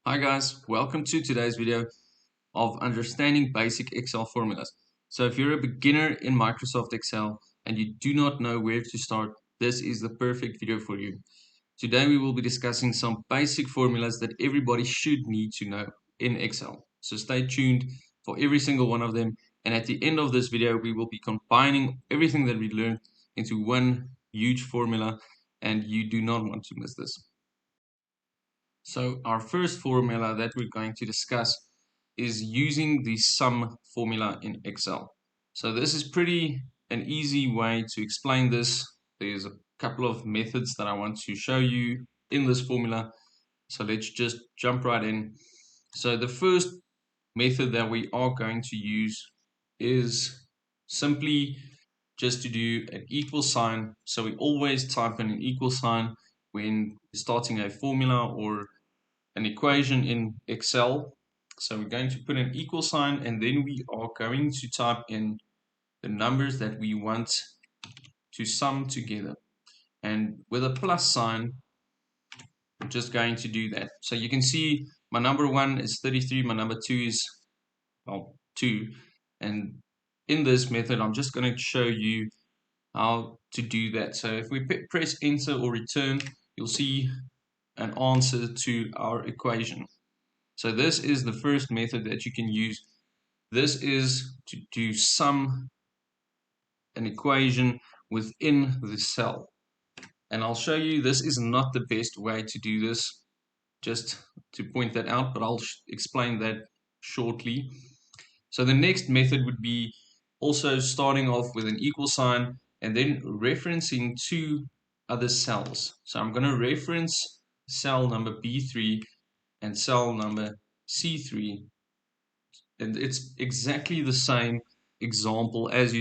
Hi guys, welcome to today's video of understanding basic Excel formulas. So if you're a beginner in Microsoft Excel and you do not know where to start, this is the perfect video for you. Today we will be discussing some basic formulas that everybody should need to know in Excel. So stay tuned for every single one of them, and at the end of this video we will be combining everything that we learned into one huge formula, and you do not want to miss this. So our first formula that we're going to discuss is using the sum formula in Excel. So this is pretty an easy way to explain this. There's a couple of methods that I want to show you in this formula. So let's just jump right in. So the first method that we are going to use is simply just to do an equal sign. So we always type in an equal sign when starting a formula or an equation in Excel. So we're going to put an equal sign, and then we are going to type in the numbers that we want to sum together. And with a plus sign, I'm just going to do that. So you can see my number 1 is 33, my number 2 is 2. And in this method, I'm just going to show you how to do that. So if we press enter or return, you'll see an answer to our equation. So this is the first method that you can use. This is to do sum an equation within the cell. And I'll show you this is not the best way to do this, just to point that out, but I'll explain that shortly. So the next method would be also starting off with an equal sign and then referencing two other cells. So I'm going to reference cell number B3 and cell number C3, and it's exactly the same example as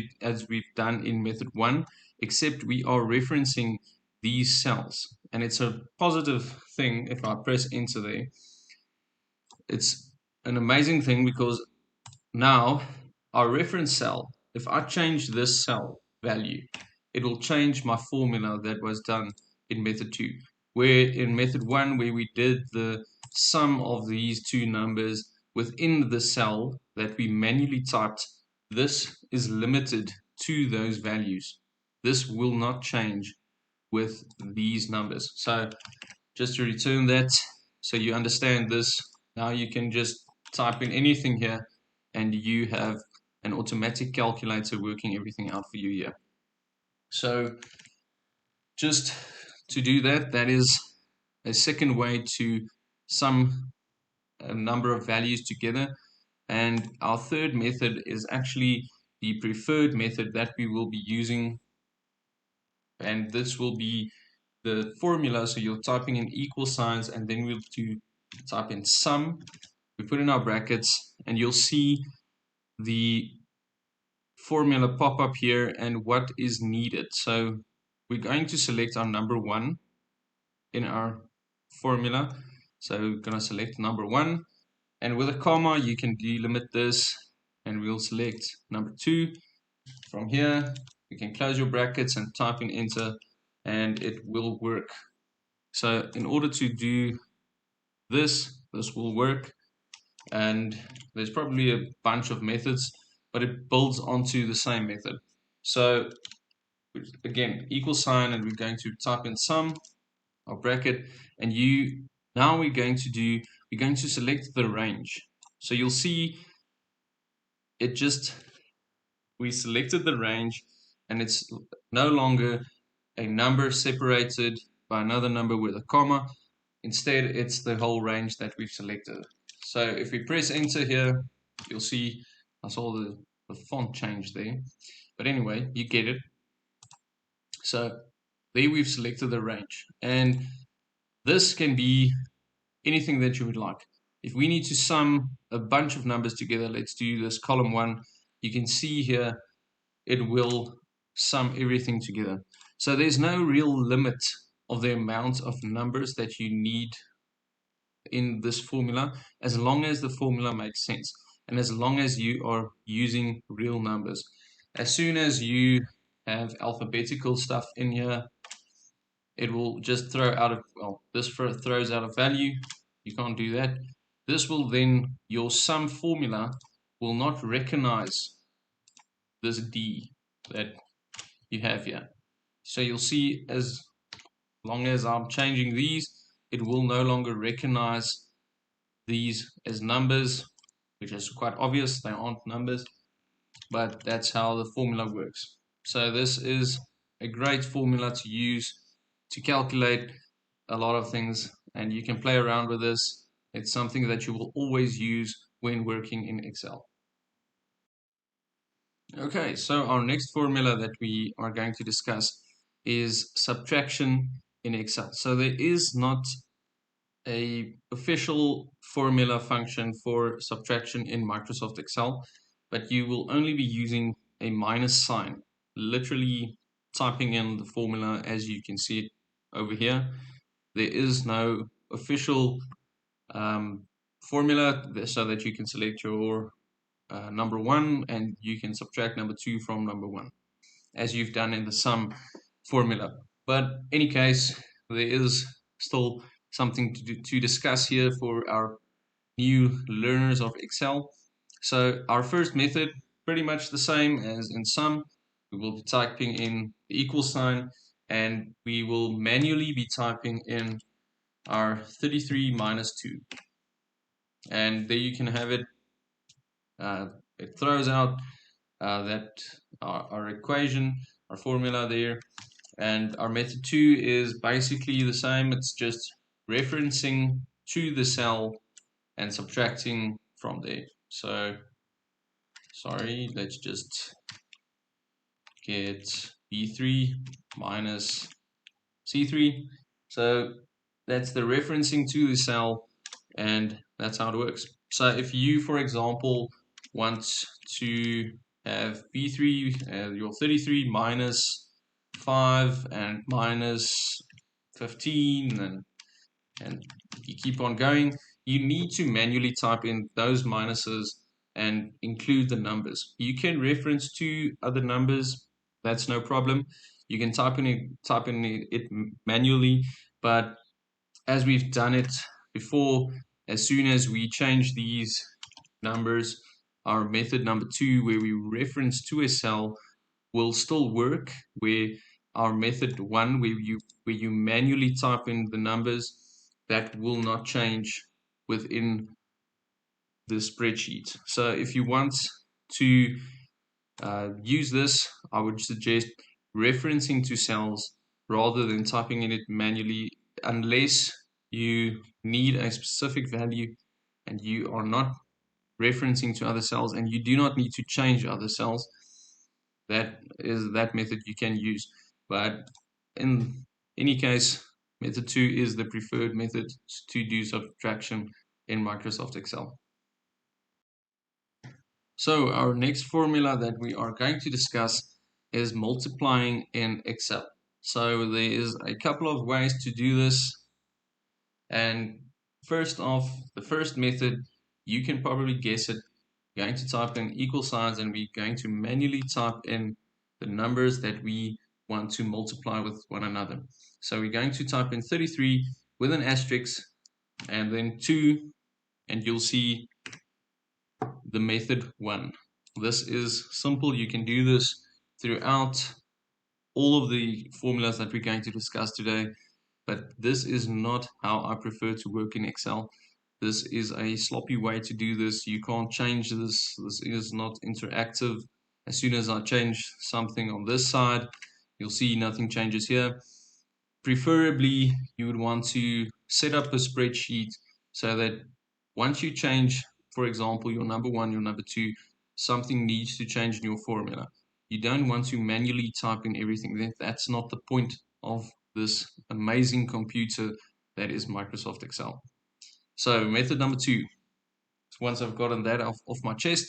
we've done in method 1, except we are referencing these cells, and it's a positive thing. If I press enter there, it's an amazing thing because now our reference cell, if I change this cell value, it will change my formula that was done in method 2, where in method 1 where we did the sum of these two numbers within the cell that we manually typed, this is limited to those values. This will not change with these numbers. So just to return that, so you understand this, now you can just type in anything here and you have an automatic calculator working everything out for you here. So just to do that, that is a second way to sum a number of values together. And our third method is actually the preferred method that we will be using, and this will be the formula. So you're typing in equal signs, and then we'll type in sum. We put in our brackets, and you'll see the formula pop up here and what is needed. So we're going to select our number 1 in our formula. So we're going to select number 1, and with a comma you can delimit this, and we'll select number 2. From here you can close your brackets and type in enter, and it will work. So in order to do this will work, and there's probably a bunch of methods, but it builds onto the same method. So again, equal sign, and we're going to type in sum, our bracket, and now we're going to select the range. So you'll see we selected the range, and it's no longer a number separated by another number with a comma. Instead, it's the whole range that we've selected. So if we press enter here, you'll see I saw the font change there. But anyway, you get it. So there we've selected the range. And this can be anything that you would like. If we need to sum a bunch of numbers together, let's do this column 1. You can see here it will sum everything together. So there's no real limit of the amount of numbers that you need in this formula, as long as the formula makes sense and as long as you are using real numbers. As soon as you have alphabetical stuff in here, it will just throw out of, well, this throws out a value. You can't do that. this will then, your sum formula will not recognize this D that you have here. So you'll see as long as I'm changing these, it will no longer recognize these as numbers, which is quite obvious, they aren't numbers, but that's how the formula works. So this is a great formula to use to calculate a lot of things, and you can play around with this. It's something that you will always use when working in Excel. Okay, so our next formula that we are going to discuss is subtraction in Excel. So there is not a official formula function for subtraction in Microsoft Excel, but you will only be using a minus sign, literally typing in the formula as you can see it over here. There is no official formula so that you can select your number 1 and you can subtract number 2 from number 1 as you've done in the sum formula. But in any case, there is still something to discuss here for our new learners of Excel. So our first method, pretty much the same as in sum. We will be typing in the equal sign and we will manually be typing in our 33 minus 2. And there you can have it. It throws out that our equation, our formula there. And our method 2 is basically the same. It's just referencing to the cell and subtracting from there. So, sorry, let's just get B3 minus C3. So that's the referencing to the cell, and that's how it works. So if you, for example, want to have B3, your 33 minus 5 and minus 15, and you keep on going, you need to manually type in those minuses and include the numbers. You can reference to other numbers, that's no problem. You can type in it manually, but as we've done it before, as soon as we change these numbers, our method number 2, where we reference to a cell, will still work, where our method 1, where you manually type in the numbers, that will not change within the spreadsheet. So if you want to use this, I would suggest referencing to cells rather than typing in it manually, unless you need a specific value and you are not referencing to other cells and you do not need to change other cells. That method you can use. But in any case, method 2 is the preferred method to do subtraction in Microsoft Excel. So our next formula that we are going to discuss is multiplying in Excel. So there is a couple of ways to do this. And first off, the first method, you can probably guess it. We're going to type in equal signs and we're going to manually type in the numbers that we want to multiply with one another. So we're going to type in 33 with an asterisk and then 2, and you'll see the method 1. This is simple. You can do this throughout all of the formulas that we're going to discuss today, but this is not how I prefer to work in Excel. This is a sloppy way to do this. You can't change this. This is not interactive. As soon as I change something on this side, you'll see nothing changes here. Preferably, you would want to set up a spreadsheet so that once you change, for example, your number 1, your number 2, something needs to change in your formula. You don't want to manually type in everything. That's not the point of this amazing computer that is Microsoft Excel. So method number 2, once I've gotten that off my chest,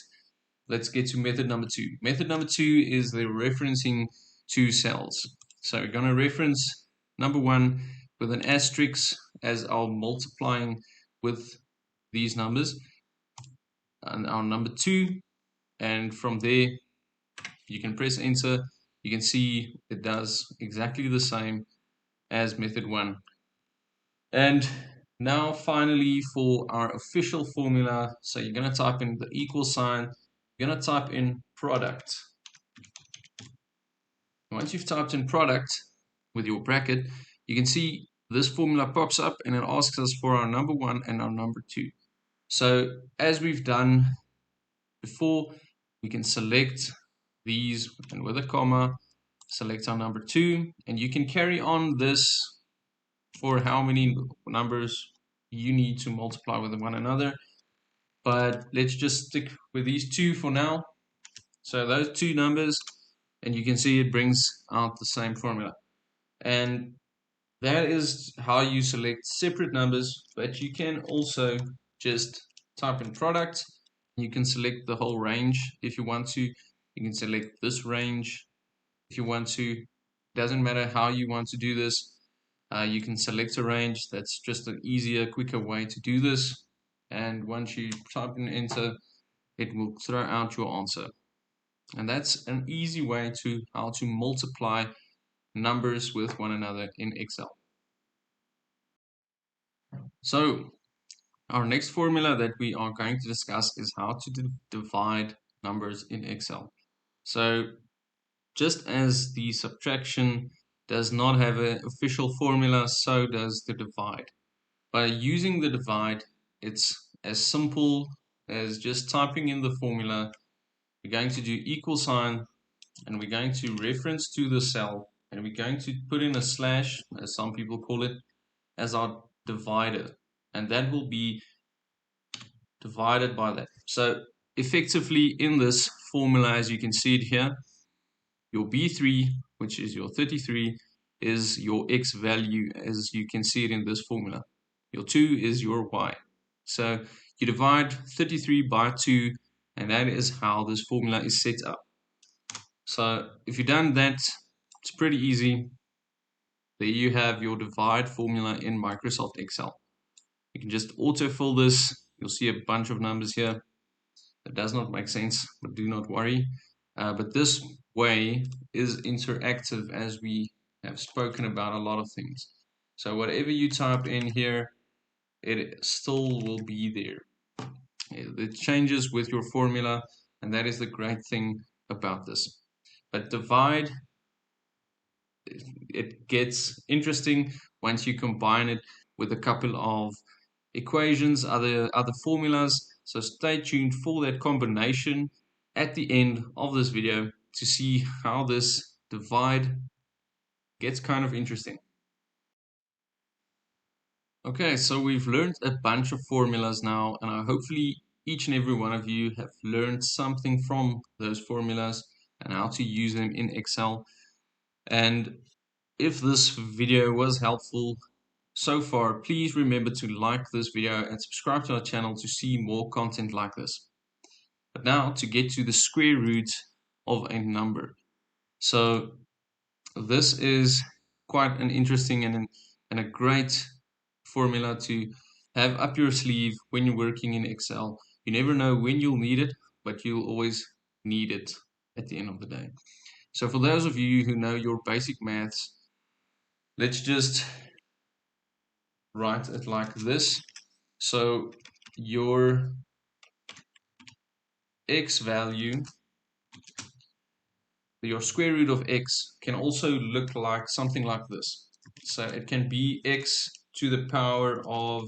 let's get to method number 2. Method number 2 is the referencing to cells. So we're going to reference number 1 with an asterisk as our multiplying with these numbers, and our number 2, and from there you can press enter. You can see it does exactly the same as method 1. And Now finally for our official formula, so you're going to type in the equal sign, you're going to type in product. Once you've typed in product with your bracket, you can see this formula pops up and it asks us for our number 1 and our number 2. So as we've done before, we can select these and with a comma, select our number 2, and you can carry on this for how many numbers you need to multiply with one another. But let's just stick with these two for now. So those two numbers, and you can see it brings out the same formula. And that is how you select separate numbers, but you can also just type in product. You can select the whole range if you want to. You can select this range if you want to. Doesn't matter how you want to do this. You can select a range. That's just an easier, quicker way to do this. And once you type in enter, it will throw out your answer. And that's an easy way to how to multiply numbers with one another in Excel. So our next formula that we are going to discuss is how to divide numbers in Excel. So just as the subtraction does not have an official formula, so does the divide. By using the divide, it's as simple as just typing in the formula. We're going to do equal sign, and we're going to reference to the cell, and we're going to put in a slash, as some people call it, as our divider, and that will be divided by that. So effectively in this formula, as you can see it here, your B3, which is your 33, is your X value, as you can see it in this formula. Your 2 is your Y. So you divide 33 by 2, and that is how this formula is set up. So if you've done that, it's pretty easy. There you have your divide formula in Microsoft Excel. You can just autofill this. You'll see a bunch of numbers here. It does not make sense, but do not worry. But this way is interactive, as we have spoken about a lot of things. So whatever you type in here, it still will be there. It changes with your formula, and that is the great thing about this. But divide, it gets interesting once you combine it with a couple of equations, other formulas. So stay tuned for that combination at the end of this video to see how this divide gets kind of interesting. Okay, so we've learned a bunch of formulas now, and hopefully each and every one of you have learned something from those formulas and how to use them in Excel. And if this video was helpful so far, please remember to like this video and subscribe to our channel to see more content like this. But now to get to the square root of a number. So this is quite an interesting and a great formula to have up your sleeve when you're working in Excel. You never know when you'll need it, but you'll always need it at the end of the day. So for those of you who know your basic maths, let's just write it like this. So your x value, your square root of x, can also look like something like this. So it can be x to the power of,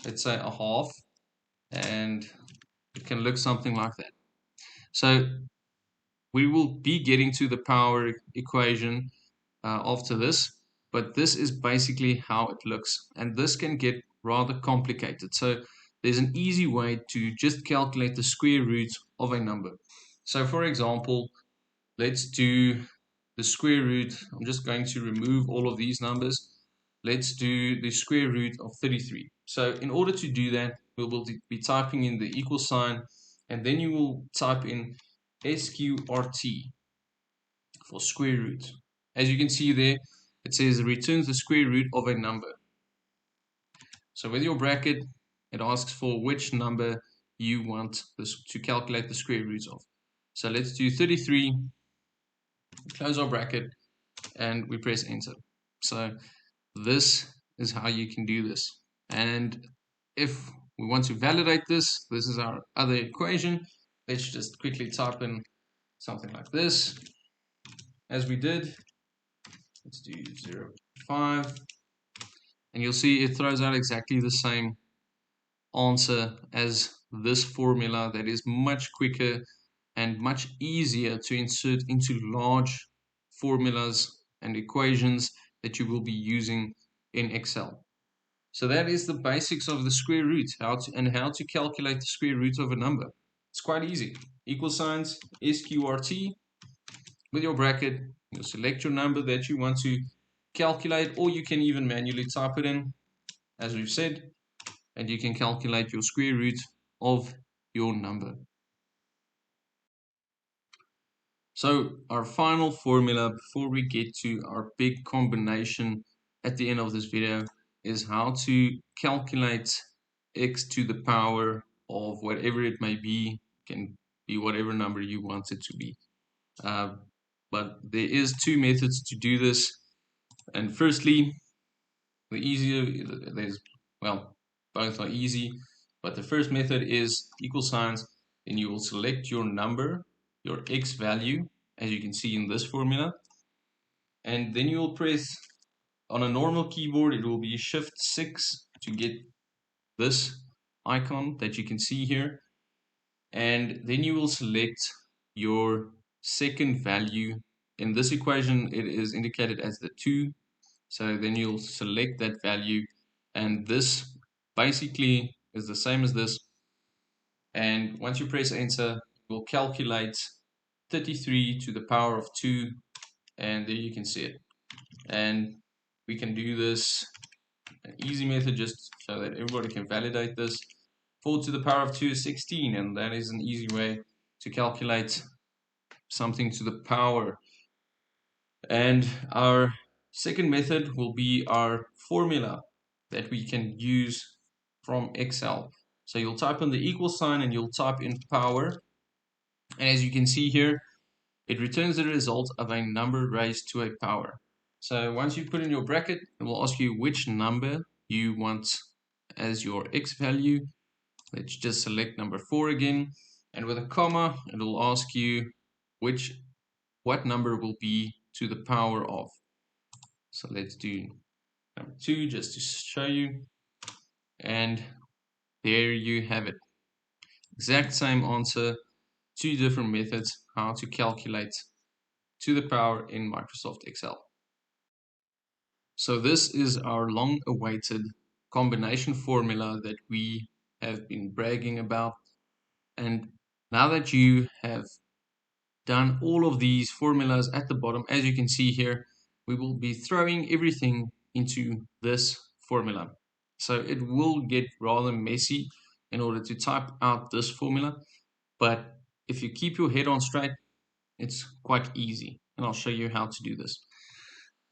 let's say, a half, and it can look something like that. So we will be getting to the power equation after this, but this is basically how it looks, and this can get rather complicated. So there's an easy way to just calculate the square root of a number. So for example, let's do the square root. I'm just going to remove all of these numbers. Let's do the square root of 33. So in order to do that, we will be typing in the equal sign, and then you will type in SQRT for square root. As you can see there, it says returns the square root of a number. So with your bracket, it asks for which number you want this to calculate the square root of. So let's do 33, close our bracket, and we press enter. So this is how you can do this. And if we want to validate this, this is our other equation. Let's just quickly type in something like this, as we did. Let's do 0.5, and you'll see it throws out exactly the same answer as this formula that is much quicker and much easier to insert into large formulas and equations that you will be using in Excel. So that is the basics of the square root, how to calculate the square root of a number. It's quite easy. Equal signs, SQRT, with your bracket, you'll select your number that you want to calculate, or you can even manually type it in, as we've said, and you can calculate your square root of your number. So our final formula before we get to our big combination at the end of this video is how to calculate x to the power of whatever it may be. It can be whatever number you want it to be. But there is two methods to do this. And firstly, the easier, well, both are easy, but the first method is equal signs. Then you will select your number, your x value, as you can see in this formula, and then you will press on a normal keyboard, it will be Shift 6 to get this icon that you can see here, and then you will select your second value. In this equation, it is indicated as the 2. So then you'll select that value, and this basically is the same as this. And once you press enter, it will calculate 33 to the power of 2, and there you can see it. And we can do this an easy method just so that everybody can validate this. 4 to the power of 2 is 16, and that is an easy way to calculate something to the power. And our second method will be our formula that we can use from Excel. So you'll type in the equal sign and you'll type in power. And as you can see here, it returns the result of a number raised to a power. So once you put in your bracket, it will ask you which number you want as your x value. Let's just select number 4 again. And with a comma, it will ask you what number will be to the power of. So let's do number 2 just to show you. And there you have it. Exact same answer, two different methods how to calculate to the power in Microsoft Excel. So this is our long-awaited combination formula that we have been bragging about. And now that you have done all of these formulas at the bottom, as you can see here, we will be throwing everything into this formula. So it will get rather messy in order to type out this formula, but if you keep your head on straight, it's quite easy, and I'll show you how to do this.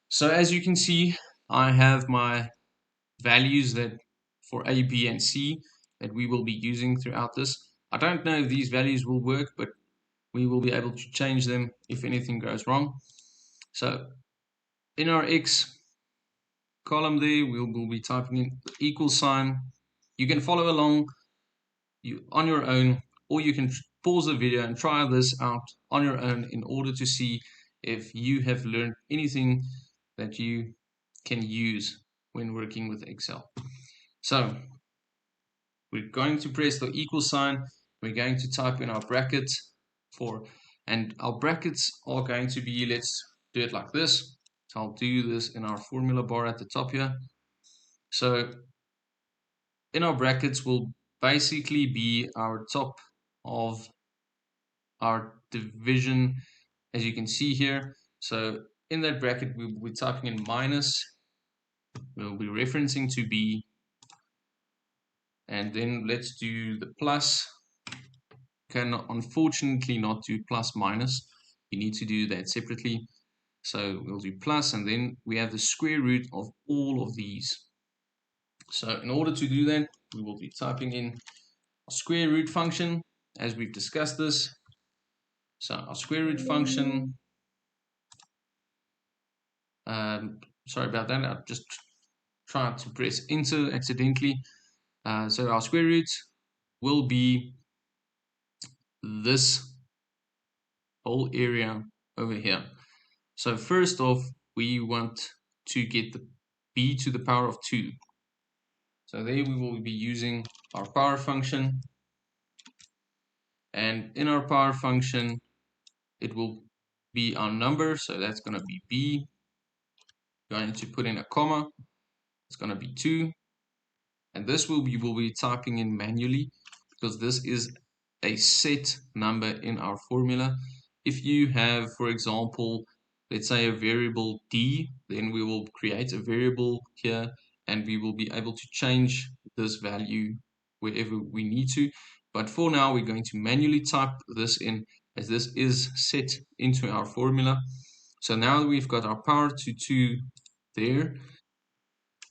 So as you can see, I have my values that for A, B, and C that we will be using throughout this. I don't know if these values will work, but we will be able to change them if anything goes wrong. So in our X column there, we will be typing in the equal sign. You can follow along on your own, or you can pause the video and try this out on your own in order to see if you have learned anything that you can use when working with Excel. So we're going to press the equal sign. We're going to type in our brackets and our brackets are going to be, let's do it like this. So I'll do this in our formula bar at the top here. So in our brackets will basically be our top of our division, as you can see here. So in that bracket, we'll be typing in minus. We'll be referencing to B. And then let's do the plus. Can unfortunately not do plus minus. You need to do that separately. So we'll do plus, and then we have the square root of all of these. So in order to do that, we will be typing in a square root function, as we've discussed this. So our square root function, sorry about that, I just tried to press enter accidentally. So our square root will be this whole area over here. So first off, we want to get the b to the power of 2. So there we will be using our power function. And in our power function, it will be our number. So that's going to be b. Going to put in a comma. It's going to be 2. And this we'll be typing in manually because this is a set number in our formula. If you have, for example, let's say a variable d, then we will create a variable here and we will be able to change this value wherever we need to. But for now, we're going to manually type this in as this is set into our formula. So now that we've got our power to 2 there,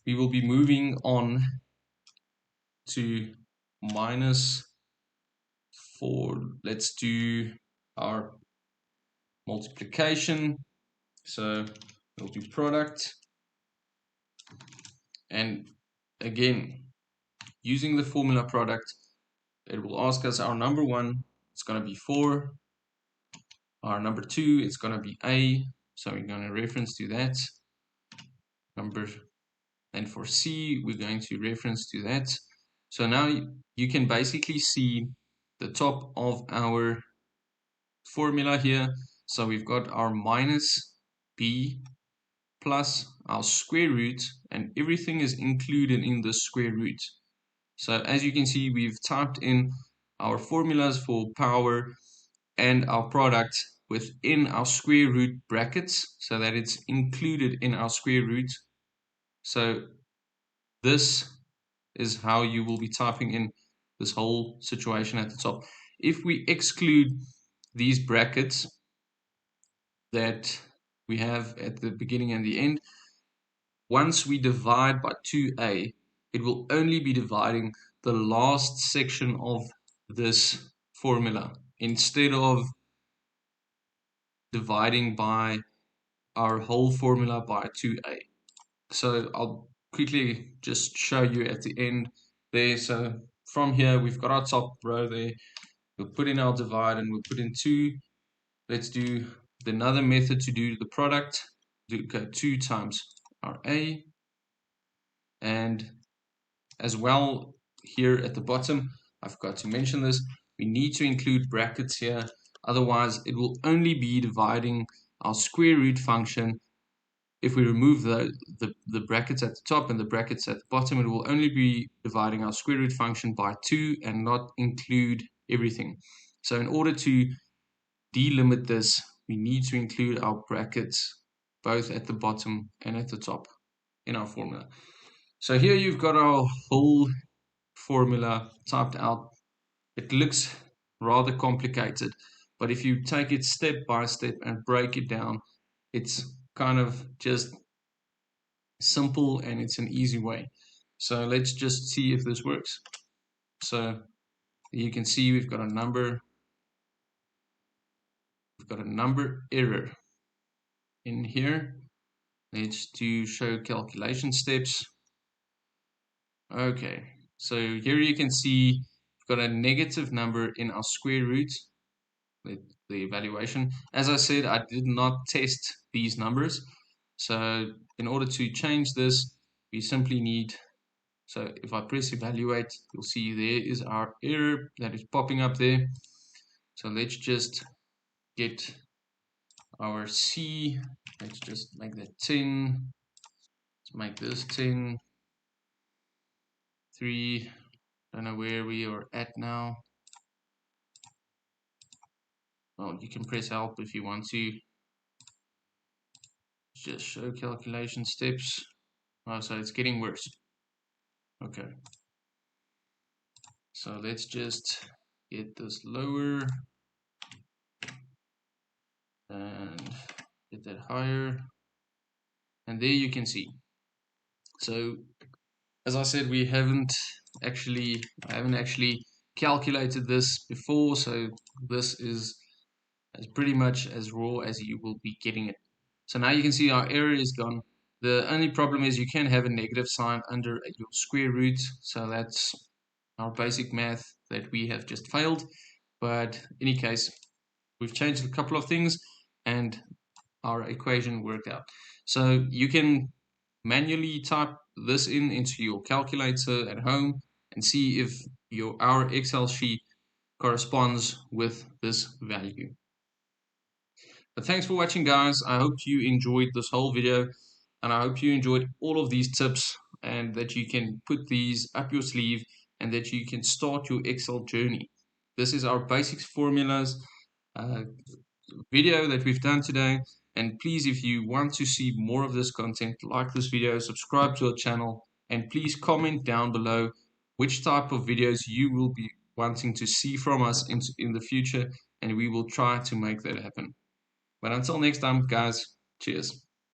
we will be moving on to minus 4. Let's do our multiplication. So we'll do product. And again, using the formula product, it will ask us our number 1, it's going to be 4. Our number 2, it's going to be a. So we're going to reference to that. And for C, we're going to reference to that. So now you can basically see the top of our formula here. So we've got our minus b plus our square root, and everything is included in the square root. So as you can see, we've typed in our formulas for power and our product within our square root brackets so that it's included in our square root. So this is how you will be typing in this whole situation at the top. If we exclude these brackets that we have at the beginning and the end, once we divide by 2a, it will only be dividing the last section of this formula instead of dividing by our whole formula by 2a. So I'll quickly just show you at the end there. So from here, we've got our top row there. We'll put in our divide and we'll put in 2. Let's do another method to do the product. Go 2 times our a. And as well, here at the bottom, I've got to mention this. We need to include brackets here. Otherwise, it will only be dividing our square root function. If we remove the brackets at the top and the brackets at the bottom, it will only be dividing our square root function by 2 and not include everything. So in order to delimit this, we need to include our brackets both at the bottom and at the top in our formula. So here you've got our whole formula typed out. It looks rather complicated, but if you take it step by step and break it down, it's kind of just simple and it's an easy way. So let's just see if this works. So you can see we've got a number error in here. Let's do show calculation steps. Okay, so here you can see we've got a negative number in our square root, the evaluation. As I said, I did not test these numbers. So in order to change this, we simply need, so if I press evaluate, you'll see there is our error that is popping up there. So let's just get our C, let's just make that 10, let's make this 10, 3, don't know where we are at now. Well, you can press help if you want to. Just show calculation steps. Oh, so it's getting worse. Okay. So let's just get this lower and get that higher. And there you can see. So as I said, I haven't actually calculated this before, so this is as pretty much as raw as you will be getting it. So now you can see our error is gone. The only problem is you can have a negative sign under your square root, so that's our basic math that we have just failed. But in any case, we've changed a couple of things and our equation worked out. So you can manually type this into your calculator at home and see if our Excel sheet corresponds with this value. But thanks for watching, guys. I hope you enjoyed this whole video, and I hope you enjoyed all of these tips and that you can put these up your sleeve and that you can start your Excel journey. This is our basics formulas video that we've done today. And please, if you want to see more of this content, like this video, subscribe to our channel, and please comment down below which type of videos you will be wanting to see from us in the future, and we will try to make that happen. But until next time, guys, cheers.